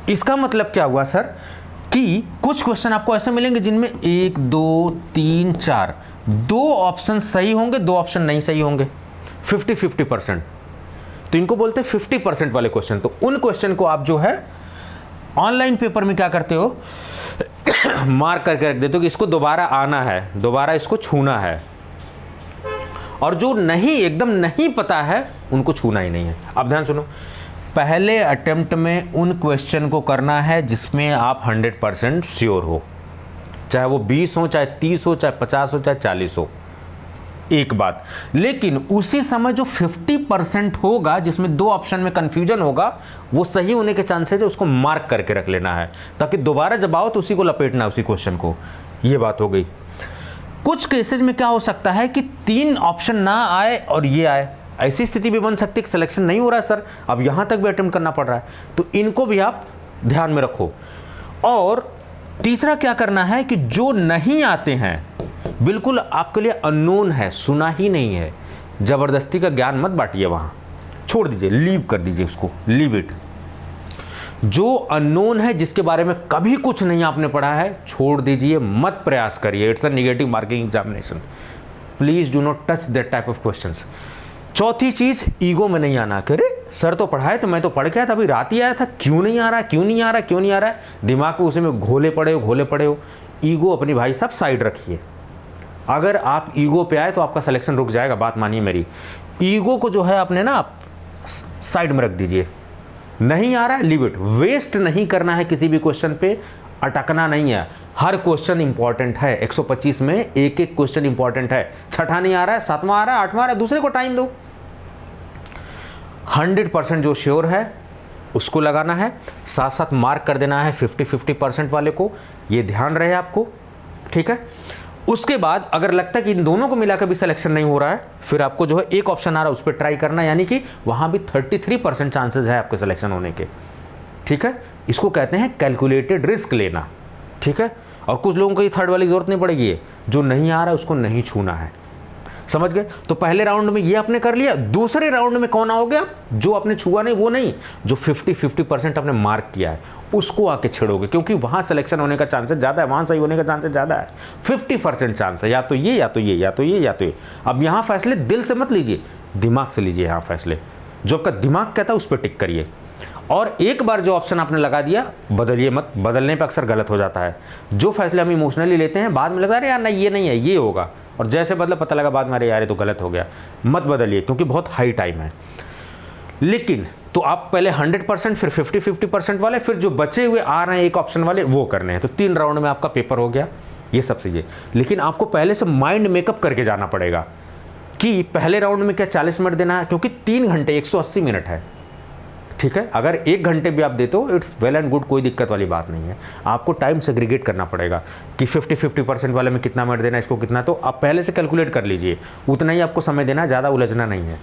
इसका मतलब क्या हुआ सर कि कुछ क्वेश्चन आपको ऐसे मिलेंगे जिनमें 1, 2, 3, 4 2 ऑप्शन सही होंगे, 2 ऑप्शन नहीं सही होंगे, 50-50%, तो इनको बोलते हैं 50% वाले क्वेश्चन। तो उन क्वेश्चन को आप जो है ऑनलाइन पेपर में क्या करते हो, मार्क करके रख देते हो कि इसको दोबारा आना है, दोबारा इसको छूना है, और जो नहीं, एकदम नहीं पता है, उनको छूना ही नहीं है। अब ध्यान सुनो, पहले अटेम्प्ट में उन क्वेश्चन को करना है जिसमें आप 100% श्योर हो, चाहे वो 20 हो, चाहे 30 हो, चाहे 50 हो, चाहे 40 हो, एक बात। लेकिन उसी समय जो 50% होगा, जिसमें 2 ऑप्शन में कंफ्यूजन होगा, वो सही होने के चांसेस है, उसको मार्क करके रख लेना है, ताकि दोबारा जब आओ तो उसी को लपेटना है, उसी क्वेश्चन को। ये बात हो गई। कुछ केसेज में क्या हो सकता है कि 3 ऑप्शन ना आए और ये आए, ऐसी स्थिति भी बन सकती है कि सिलेक्शन नहीं हो रहा है सर, अब यहां तक भी अटेम्प्ट करना पड़ रहा है, तो इनको भी आप ध्यान में रखो। और तीसरा क्या करना है कि जो नहीं आते हैं, बिल्कुल आपके लिए अननोन है, सुना ही नहीं है, जबरदस्ती का ज्ञान मत बांटिए, वहां छोड़ दीजिए, लीव कर दीजिए उसको, लीव इट। जो अननोन है, जिसके बारे में कभी कुछ नहीं आपने पढ़ा है, छोड़ दीजिए, मत प्रयास करिए, it's a negative marking examination, please do not touch that type of questions. चौथी चीज, ईगो में नहीं आना, अरे सर तो पढ़ाए तो मैं तो पढ़ के आया था, अभी रात ही आया था, क्यों नहीं आ रहा, क्यों नहीं आ रहा, क्यों नहीं आ रहा है, दिमाग में उसी में घोले पड़े हो। ईगो अपनी भाई साहब साइड रखिए। अगर आप ईगो पे आए तो आपका सिलेक्शन रुक जाएगा, बात मानिए मेरी। ईगो को जो है आपने ना आप साइड में रख दीजिए, नहीं आ रहा है, लीव इट। वेस्ट नहीं करना है किसी भी क्वेश्चन पे, अटकना नहीं है। हर क्वेश्चन इंपॉर्टेंट है, 125 में एक एक क्वेश्चन इंपॉर्टेंट है। छठा नहीं आ रहा है, 7वां आ रहा है, 8वां आ रहा है, दूसरे को टाइम दो। 100% जो श्योर है उसको लगाना है, साथ साथ मार्क कर देना है 50-50% वाले को, ये ध्यान रहे आपको, ठीक है। उसके बाद अगर लगता है कि इन दोनों को मिलाकर भी सिलेक्शन नहीं हो रहा है, फिर आपको जो है एक ऑप्शन आ रहा है उस पर ट्राई करना, यानी कि वहां भी 33% चांसेस है आपके सिलेक्शन होने के, ठीक है। इसको कहते हैं कैलकुलेटेड रिस्क लेना, ठीक है। और कुछ लोगों को ये थर्ड वाली जरूरत नहीं पड़ेगी, जो नहीं आ रहा है उसको नहीं छूना है, समझ गए। तो पहले राउंड में ये आपने कर लिया, दूसरे राउंड में कौन आओगे आप, जो आपने छुआ नहीं, वो नहीं, जो 50-50% आपने मार्क किया है उसको आके छेड़ोगे, क्योंकि वहां सिलेक्शन होने का चांसेस ज्यादा है, वहां सही होने का चांसेस ज्यादा है। 50% चांस है, या तो ये या तो ये या तो ये या तो ये। अब यहां फैसले दिल से मत लीजिए, दिमाग से लीजिए। यहां फैसले जो आपका दिमाग कहता है उस पर टिक करिए, और एक बार जो ऑप्शन आपने लगा दिया बदलिए मत, बदलने पर अक्सर गलत हो जाता है। जो फैसले हम इमोशनली लेते हैं, बाद में लगता है यार नहीं ये नहीं है, ये होगा, और जैसे बदला पता लगा बाद में अरे यार ये तो गलत हो गया। मत बदलिए, क्योंकि बहुत हाई टाइम है। लेकिन तो आप पहले 100%, फिर 50-50% वाले, फिर जो बचे हुए आ रहे हैं एक ऑप्शन वाले, वो करने हैं। तो 3 राउंड में आपका पेपर हो गया, ये सब चीजें। लेकिन आपको पहले से माइंड मेकअप करके जाना पड़ेगा कि पहले राउंड में क्या 40 मिनट देना है, क्योंकि 3 घंटे 180 मिनट है, ठीक है। अगर 1 घंटे भी आप देते हो इट्स वेल एंड गुड, कोई दिक्कत वाली बात नहीं है। आपको टाइम सेग्रीगेट करना पड़ेगा कि 50-50% वाले में कितना मिनट देना है, इसको कितना, तो आप पहले से कैलकुलेट कर लीजिए, उतना ही आपको समय देना, ज़्यादा उलझना नहीं है।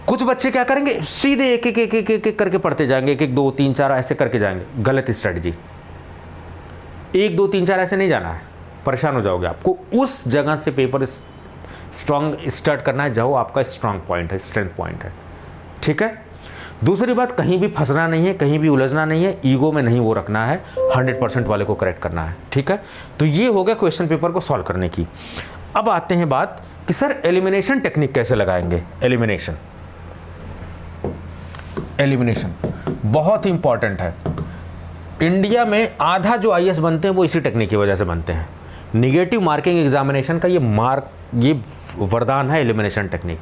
कुछ बच्चे क्या करेंगे, सीधे एक एक करके पढ़ते जाएंगे, 1, 2, 3, 4 ऐसे करके जाएंगे, गलत स्ट्रेटजी। 1, 2, 3, 4 ऐसे नहीं जाना है, परेशान हो जाओगे। आपको उस जगह से पेपर स्ट्रांग स्टार्ट करना है जहाँ आपका स्ट्रांग पॉइंट है, स्ट्रेंथ पॉइंट है, ठीक है। दूसरी बात, कहीं भी फंसना नहीं है, कहीं भी उलझना नहीं है, ईगो में नहीं वो रखना है, 100% वाले को करेक्ट करना है, ठीक है। तो ये हो गया क्वेश्चन पेपर को सॉल्व करने की। अब आते हैं बात कि सर एलिमिनेशन टेक्निक कैसे लगाएंगे। एलिमिनेशन बहुत इंपॉर्टेंट है। इंडिया में आधा जो आईएएस बनते हैं वो इसी टेक्निक की वजह से बनते हैं। निगेटिव मार्किंग एग्जामिनेशन का ये वरदान है, एलिमिनेशन टेक्निक।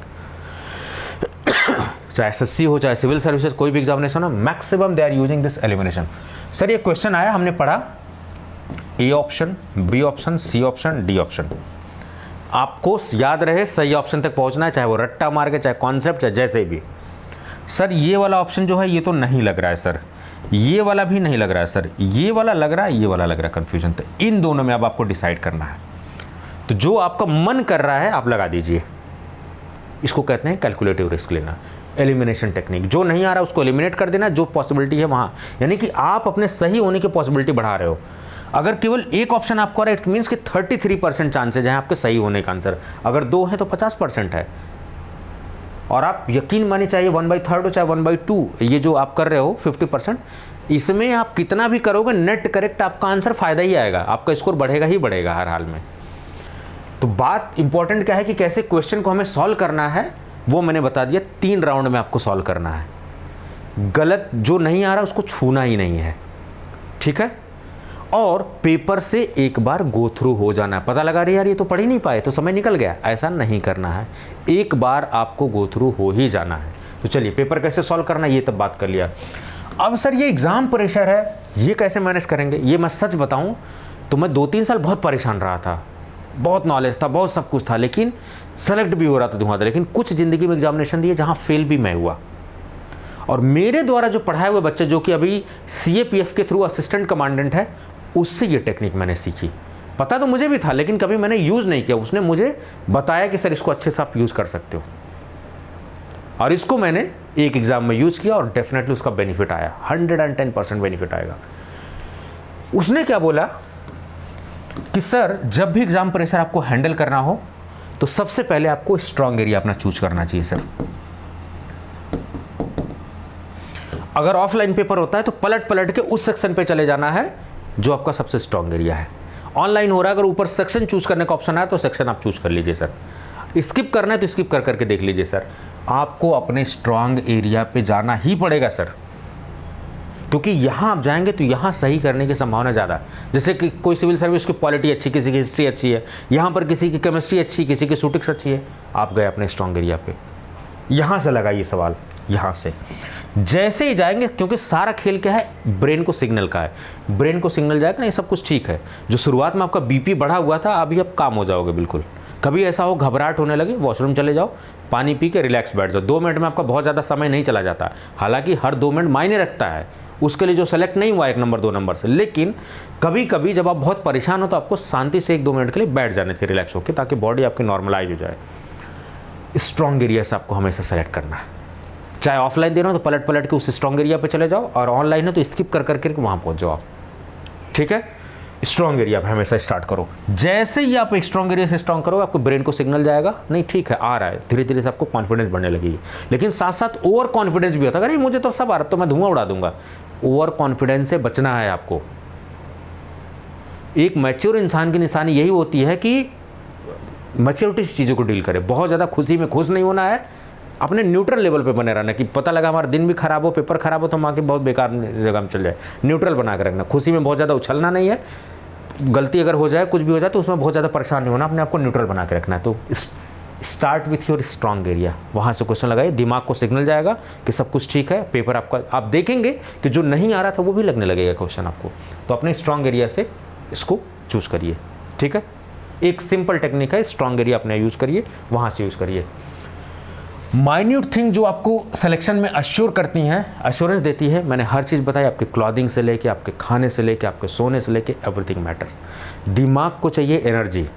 चाहे एसएससी हो, चाहे सिविल सर्विसेज, कोई भी एग्जामिनेशन हो, maximum they are using this elimination. Sir ये क्वेश्चन आया, हमने पढ़ा A option, B option, C option, D option. आपको याद रहे सही ऑप्शन तक पहुंचना है, चाहे वो रट्टा मार के, चाहे कॉन्सेप्ट, चाहे जैसे भी। सर ये वाला ऑप्शन जो है ये तो नहीं लग रहा है सर, ये वाला भी नहीं लग रहा है सर, ये वाला लग रहा है, ये वाला लग रहा है, कन्फ्यूजन। तो इन दोनों में अब आपको डिसाइड करना है। तो जो आपका मन कर रहा है आप लगा दीजिए। इसको कहते हैं कैलकुलेटिव रिस्क लेना, एलिमिनेशन टेक्निक। जो नहीं आ रहा उसको एलिमिनेट कर देना, जो पॉसिबिलिटी है वहाँ, यानी कि आप अपने सही होने की पॉसिबिलिटी बढ़ा रहे हो। अगर केवल एक ऑप्शन आपको आ रहा है, इट मीन्स कि 33% चांसेज हैं आपके सही होने का आंसर। अगर 2 है तो 50% है। और आप यकीन माने, चाहे 1/3 हो चाहे 1/2, ये जो आप कर रहे हो 50%, इसमें आप कितना भी करोगे नेट करेक्ट आपका आंसर फायदा ही आएगा, आपका स्कोर बढ़ेगा ही बढ़ेगा हर हाल में। तो बात इंपॉर्टेंट क्या है कि कैसे क्वेश्चन को हमें सॉल्व करना है, वो मैंने बता दिया। 3 राउंड में आपको सॉल्व करना है। गलत जो नहीं आ रहा उसको छूना ही नहीं है, ठीक है। और पेपर से एक बार गो थ्रू हो जाना है। पता लगा रही यार ये तो पढ़ ही नहीं पाए तो समय निकल गया, ऐसा नहीं करना है। एक बार आपको गो थ्रू हो ही जाना है। तो चलिए पेपर कैसे सॉल्व करना है ये तब बात कर लिया। अब सर ये एग्ज़ाम प्रेशर है, ये कैसे मैनेज करेंगे? ये मैं सच बताऊं तो मैं 2-3 साल बहुत परेशान रहा था, बहुत नॉलेज था, बहुत सब कुछ था, लेकिन सेलेक्ट भी हो रहा था धुआं था। लेकिन कुछ ज़िंदगी में एग्जामिनेशन दिए जहाँ फेल भी मैं हुआ। और मेरे द्वारा जो पढ़ाए हुए बच्चे जो कि अभी CAPF के थ्रू असिस्टेंट कमांडेंट है, उससे ये टेक्निक मैंने सीखी। पता तो मुझे भी था लेकिन कभी मैंने यूज़ नहीं किया। उसने मुझे बताया कि सर इसको अच्छे से आप यूज़ कर सकते हो, और इसको मैंने एक एग्ज़ाम में यूज़ किया और डेफिनेटली उसका बेनिफिट आया, 110% बेनिफिट आएगा। उसने क्या बोला कि सर जब भी एग्ज़ाम प्रेशर आपको हैंडल करना हो तो सबसे पहले आपको स्ट्रॉन्ग एरिया अपना चूज करना चाहिए सर। अगर ऑफलाइन पेपर होता है तो पलट पलट के उस सेक्शन पे चले जाना है जो आपका सबसे स्ट्रॉन्ग एरिया है। ऑनलाइन हो रहा है, अगर ऊपर सेक्शन चूज करने का ऑप्शन आया तो सेक्शन आप चूज कर लीजिए सर। स्किप करना है तो स्किप कर करके देख लीजिए सर। आपको अपने स्ट्रॉन्ग एरिया पे जाना ही पड़ेगा सर, क्योंकि यहाँ आप जाएंगे तो यहाँ सही करने की संभावना ज़्यादा है। जैसे कि कोई सिविल सर्विस की पॉलिटी अच्छी, किसी की हिस्ट्री अच्छी है, यहाँ पर किसी की केमिस्ट्री अच्छी, किसी की सूटिक्स अच्छी है, आप गए अपने स्ट्रॉन्ग एरिया पे, यहाँ से लगाइए सवाल, यहाँ से जैसे ही जाएंगे, क्योंकि सारा खेल क्या है, ब्रेन को सिग्नल का है। ब्रेन को सिग्नल जाएगा ना, ये सब कुछ ठीक है। जो शुरुआत में आपका बीपी बढ़ा हुआ था, अभी आप काम हो जाओगे बिल्कुल। कभी ऐसा हो घबराहट होने लगे, वॉशरूम चले जाओ, पानी पी के रिलैक्स बैठ जाओ। 2 मिनट में आपका बहुत ज़्यादा समय नहीं चला जाता, हालांकि हर 2 मिनट मायने रखता है उसके लिए जो सेलेक्ट नहीं हुआ 1 नंबर 2 नंबर से। लेकिन कभी कभी जब आप बहुत परेशान हो तो आपको शांति से 1-2 मिनट के लिए बैठ जाने से रिलैक्स होकर, ताकि बॉडी आपकी नॉर्मलाइज हो जाए। स्ट्रॉन्ग एरिया से आपको हमेशा सेलेक्ट करना है। चाहे ऑफलाइन दे रहे हो तो पलट पलट के उस स्ट्रॉन्ग एरिया पे चले जाओ, और ऑनलाइन है तो स्किप कर करके वहाँ पहुँच जाओ आप, ठीक है। स्ट्रॉन्ग एरिया पे हमेशा स्टार्ट करो। जैसे ही आप एक स्ट्रॉन्ग एरिया से स्ट्रॉन्ग करोगे, आपको ब्रेन को सिग्नल जाएगा, नहीं ठीक है आ रहा है, धीरे धीरे से आपको कॉन्फिडेंस बढ़ने लगेगी। लेकिन साथ साथ ओवर कॉन्फिडेंस भी होता है, अरे मुझे तो सब आ रहा, तो मैं धुआं उड़ा दूंगा। ओवर कॉन्फिडेंस से बचना है आपको। एक मैच्योर इंसान की निशानी यही होती है कि मैच्योरिटी से चीज़ों को डील करे। बहुत ज़्यादा खुशी में खुश नहीं होना है, अपने न्यूट्रल लेवल पे बने रहना। कि पता लगा हमारा दिन भी खराब हो, पेपर खराब हो, तो हम आके बहुत बेकार जगह में चल जाए। न्यूट्रल बना के रखना, खुशी में बहुत ज़्यादा उछलना नहीं है। गलती अगर हो जाए, कुछ भी हो जाए, तो उसमें बहुत ज़्यादा परेशान नहीं होना, अपने आप को न्यूट्रल बना के रखना है। तो start with your strong area, वहाँ से क्वेश्चन लगाइए, दिमाग को सिग्नल जाएगा कि सब कुछ ठीक है। पेपर आपका, आप देखेंगे कि जो नहीं आ रहा था वो भी लगने लगेगा क्वेश्चन आपको। तो अपने स्ट्रॉन्ग एरिया से इसको चूज़ करिए, ठीक है। एक सिंपल टेक्निक है, स्ट्रॉन्ग एरिया अपने यूज़ करिए, वहाँ से यूज़ करिए। माइन्यूट थिंग जो आपको सिलेक्शन में अश्योर करती हैं, अश्योरेंस देती है, मैंने हर चीज़ बताई। आपके क्लॉथिंग से लेके, आपके खाने से लेके, आपके सोने से लेके, एवरीथिंग मैटर्स। दिमाग को चाहिए एनर्जी।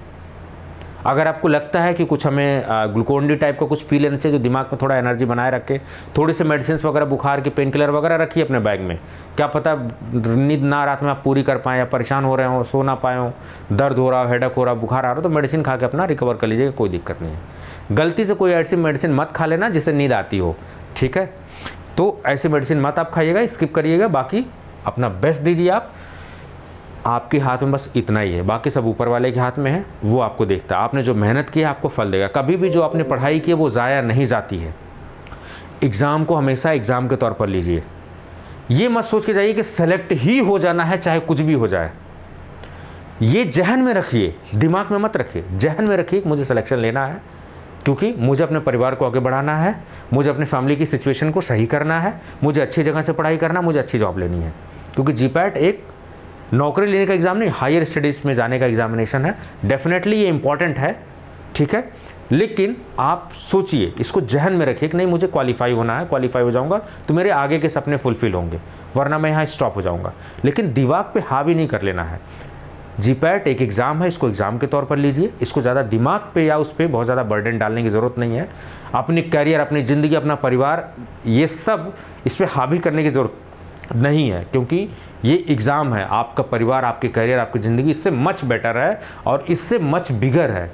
अगर आपको लगता है कि कुछ हमें ग्लूकोन डी टाइप का कुछ पी लेना चाहिए जो दिमाग में थोड़ा एनर्जी बनाए रखे, थोड़ी सी मेडिसिन वगैरह, बुखार की पेन किलर वगैरह रखिए अपने बैग में। क्या पता नींद ना रात में आप पूरी कर पाएँ, या परेशान हो रहे हो, सो ना पाए हो, दर्द हो रहा हो, हेडेक हो रहा हो, बुखार आ रहा हो, तो मेडिसिन खा के अपना रिकवर कर लीजिएगा, कोई दिक्कत नहीं है। गलती से कोई ऐसी मेडिसिन मत खा लेना जिससे नींद आती हो, ठीक है। तो ऐसी मेडिसिन मत आप खाइएगा, स्किप करिएगा। बाकी अपना बेस्ट दीजिए आप। आपके हाथ में बस इतना ही है, बाकी सब ऊपर वाले के हाथ में है, वो आपको देखता है। आपने जो मेहनत की है आपको फल देगा। कभी भी जो आपने पढ़ाई की है वो ज़ाया नहीं जाती है। एग्ज़ाम को हमेशा एग्ज़ाम के तौर पर लीजिए। ये मत सोच के जाइए कि सेलेक्ट ही हो जाना है चाहे कुछ भी हो जाए। ये जहन में रखिए, दिमाग में मत रखिए, जहन में रखिए कि मुझे सिलेक्शन लेना है, क्योंकि मुझे अपने परिवार को आगे बढ़ाना है, मुझे अपने फैमिली की सिचुएशन को सही करना है, मुझे अच्छी जगह से पढ़ाई करना है, मुझे अच्छी जॉब लेनी है। क्योंकि जीपैट एक नौकरी लेने का एग्ज़ाम नहीं, हायर स्टडीज़ में जाने का एग्जामिनेशन है। डेफिनेटली ये इंपॉर्टेंट है, ठीक है, लेकिन आप सोचिए, इसको जहन में रखिए कि नहीं मुझे क्वालिफाई होना है, क्वालिफाई हो जाऊंगा तो मेरे आगे के सपने फुलफिल होंगे, वरना मैं यहाँ स्टॉप हो जाऊंगा। लेकिन दिमाग पे हावी नहीं कर लेना है। जीपैट एक एग्ज़ाम है, इसको एग्ज़ाम के तौर पर लीजिए, इसको ज़्यादा दिमाग पे या उस पर बहुत ज़्यादा बर्डन डालने की ज़रूरत नहीं है। अपनी करियर, अपनी ज़िंदगी, अपना परिवार, ये सब इस पर हावी करने की ज़रूरत नहीं है, क्योंकि ये एग्ज़ाम है। आपका परिवार, आपकी करियर, आपकी ज़िंदगी इससे मच बेटर है और इससे मच बिगर है,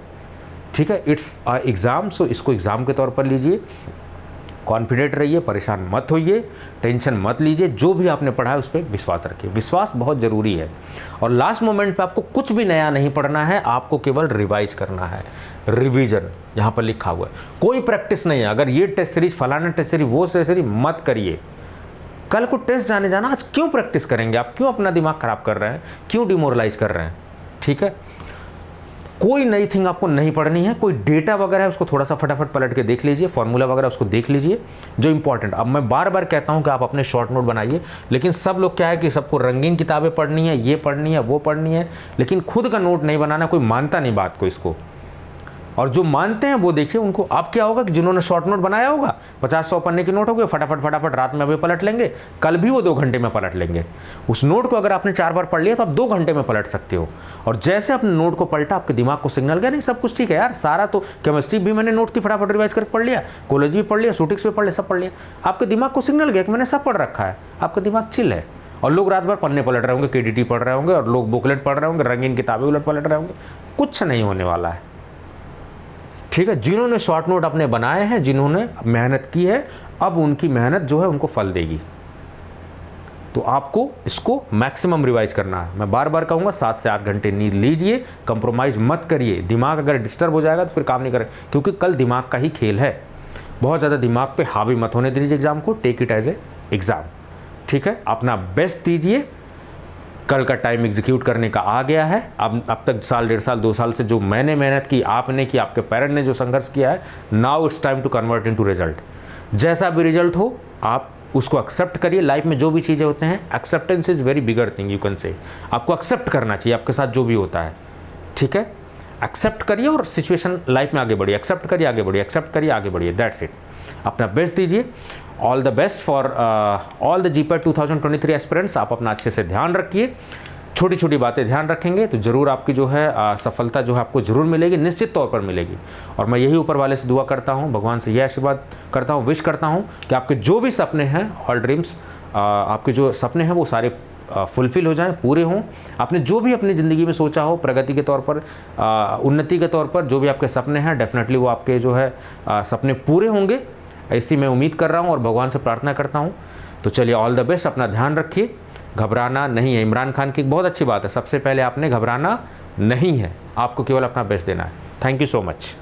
ठीक है। इट्स अ एग्ज़ाम, सो इसको एग्ज़ाम के तौर पर लीजिए, कॉन्फिडेंट रहिए, परेशान मत होइए, टेंशन मत लीजिए। जो भी आपने पढ़ा है उस पर विश्वास रखिए, विश्वास बहुत ज़रूरी है। और लास्ट मोमेंट पे आपको कुछ भी नया नहीं पढ़ना है, आपको केवल रिवाइज करना है। रिवीजन यहाँ पर लिखा हुआ है, कोई प्रैक्टिस नहीं है। अगर ये टेस्ट सीरीज, फलाना टेस्ट सीरीज, वो टेस्ट सीरीज मत करिए। कल को टेस्ट जाने जाना, आज क्यों प्रैक्टिस करेंगे आप? क्यों अपना दिमाग खराब कर रहे हैं? क्यों डिमोरलाइज कर रहे हैं? ठीक है, कोई नई थिंग आपको नहीं पढ़नी है। कोई डेटा वगैरह है उसको थोड़ा सा फटाफट पलट के देख लीजिए, फॉर्मूला वगैरह उसको देख लीजिए जो इंपॉर्टेंट। अब मैं बार बार कहता हूं कि आप अपने शॉर्ट नोट बनाइए, लेकिन सब लोग क्या है कि सबको रंगीन किताबें पढ़नी है, ये पढ़नी है, वो पढ़नी है, लेकिन खुद का नोट नहीं बनाना। कोई मानता नहीं बात को इसको, और जो मानते हैं वो देखिए उनको। अब क्या होगा कि जिन्होंने शॉर्ट नोट बनाया होगा, 50-100 पन्ने की नोट हो गए, फटाफट रात में अभी पलट लेंगे, कल भी वो 2 घंटे में पलट लेंगे। उस नोट को अगर आपने 4 बार पढ़ लिया तो आप 2 घंटे में पलट सकते हो। और जैसे आपने नोट को पलटा, आपके दिमाग को सिग्नल गया, नहीं सब कुछ ठीक है यार, सारा तो केमिस्ट्री भी मैंने नोट थी, फटाफट रिवाइज करके पढ़ लिया, कॉलेज भी पढ़ लिया, सूटिक्स भी पढ़ लिया, सब पढ़ लिया। आपके दिमाग को सिग्नल गया कि मैंने सब पढ़ रखा है, आपका दिमाग चिल है। और लोग रात भर पन्ने पलट रहे होंगे, केडीटी पढ़ रहे होंगे, और लोग बुकलेट पढ़ रहे होंगे, रंगीन किताबें उलट पलट रहे होंगे, कुछ नहीं होने वाला है, ठीक है। जिन्होंने शॉर्ट नोट अपने बनाए हैं, जिन्होंने मेहनत की है, अब उनकी मेहनत जो है उनको फल देगी। तो आपको इसको मैक्सिमम रिवाइज करना है। मैं बार बार कहूँगा 7 से 8 घंटे नींद लीजिए, कंप्रोमाइज़ मत करिए। दिमाग अगर डिस्टर्ब हो जाएगा तो फिर काम नहीं करें, क्योंकि कल दिमाग का ही खेल है। बहुत ज़्यादा दिमाग पे हावी मत होने दीजिए एग्ज़ाम को, take it as a exam, ठीक है। अपना बेस्ट दीजिए, कल का टाइम एग्जीक्यूट करने का आ गया है। अब तक साल, 1.5 साल, 2 साल से जो मैंने मेहनत की, आपने की, आपके पेरेंट ने जो संघर्ष किया है, now it's time to convert into result. जैसा भी रिजल्ट हो आप उसको एक्सेप्ट करिए। लाइफ में जो भी चीज़ें होते हैं, acceptance is very bigger thing, you can say. आपको एक्सेप्ट करना चाहिए आपके साथ जो भी होता है, ठीक है। एक्सेप्ट करिए और सिचुएशन लाइफ में आगे बढ़िए, एक्सेप्ट करिए, आगे बढ़िए, एक्सेप्ट करिए, आगे बढ़िए, दैट्स इट। अपना बेस्ट दीजिए। All the best for all the GPAT 2023 aspirants. आप अपना अच्छे से ध्यान रखिए, छोटी छोटी बातें ध्यान रखेंगे तो ज़रूर आपकी जो है सफलता जो है आपको ज़रूर मिलेगी, निश्चित तौर पर मिलेगी। और मैं यही ऊपर वाले से दुआ करता हूँ, भगवान से यह आशीर्वाद करता हूँ, विश करता हूँ कि आपके जो भी सपने हैं, ऑल ड्रीम्स, आपके जो सपने हैं वो सारे फुलफिल हो जाएं, पूरे हों। आपने जो भी अपनी ज़िंदगी में सोचा हो, प्रगति के तौर पर, उन्नति के तौर पर, जो भी आपके सपने हैं, डेफिनेटली वो आपके जो है सपने पूरे होंगे, ऐसी मैं उम्मीद कर रहा हूँ और भगवान से प्रार्थना करता हूँ। तो चलिए, ऑल द बेस्ट, अपना ध्यान रखिए, घबराना नहीं है। इमरान खान की एक बहुत अच्छी बात है, सबसे पहले आपने घबराना नहीं है, आपको केवल अपना बेस्ट देना है। Thank you so much.